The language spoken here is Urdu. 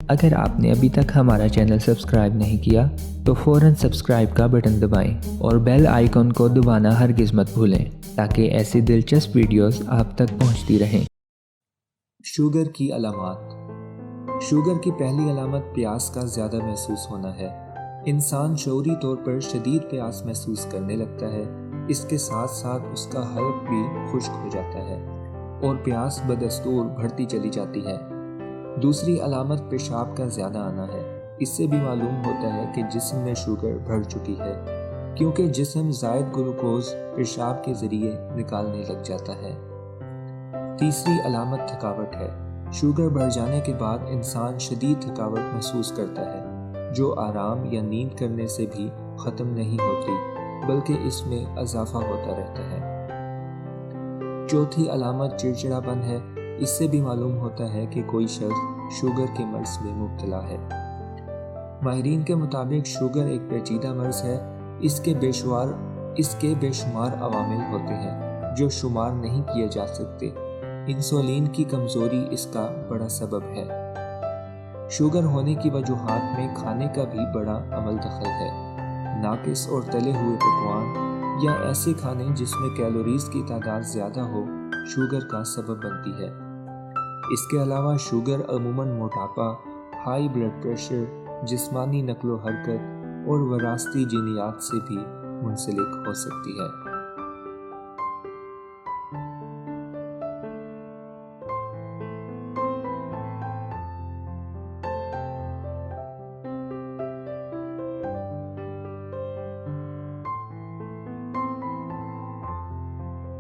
اگر آپ نے ابھی تک ہمارا چینل سبسکرائب نہیں کیا تو فوراً سبسکرائب کا بٹن دبائیں اور بیل آئیکن کو دبانا ہرگز مت بھولیں تاکہ ایسی دلچسپ ویڈیوز آپ تک پہنچتی رہیں۔ شوگر کی علامات۔ شوگر کی پہلی علامت پیاس کا زیادہ محسوس ہونا ہے۔ انسان شعوری طور پر شدید پیاس محسوس کرنے لگتا ہے، اس کے ساتھ ساتھ اس کا حلق بھی خشک ہو جاتا ہے اور پیاس بدستور بڑھتی چلی جاتی ہے۔ دوسری علامت پیشاب کا زیادہ آنا ہے۔ اس سے بھی معلوم ہوتا ہے کہ جسم میں شوگر بڑھ چکی ہے، کیونکہ جسم زائد گلوکوز پیشاب کے ذریعے نکالنے لگ جاتا ہے۔ تیسری علامت تھکاوٹ ہے۔ شوگر بڑھ جانے کے بعد انسان شدید تھکاوٹ محسوس کرتا ہے، جو آرام یا نیند کرنے سے بھی ختم نہیں ہوتی، بلکہ اس میں اضافہ ہوتا رہتا ہے۔ چوتھی علامت چڑچڑا پن ہے۔ اس سے بھی معلوم ہوتا ہے کہ کوئی شخص شوگر کے مرض میں مبتلا ہے۔ ماہرین کے مطابق شوگر ایک پیچیدہ مرض ہے۔ اس کے بے شمار عوامل ہوتے ہیں جو شمار نہیں کیے جا سکتے۔ انسولین کی کمزوری اس کا بڑا سبب ہے۔ شوگر ہونے کی وجوہات میں کھانے کا بھی بڑا عمل دخل ہے۔ ناقص اور تلے ہوئے پکوان یا ایسے کھانے جس میں کیلوریز کی تعداد زیادہ ہو شوگر کا سبب بنتی ہے۔ اس کے علاوہ شوگر عموماً موٹاپا، ہائی بلڈ پریشر، جسمانی نقل و حرکت اور وراثتی جینیات سے بھی منسلک ہو سکتی ہے۔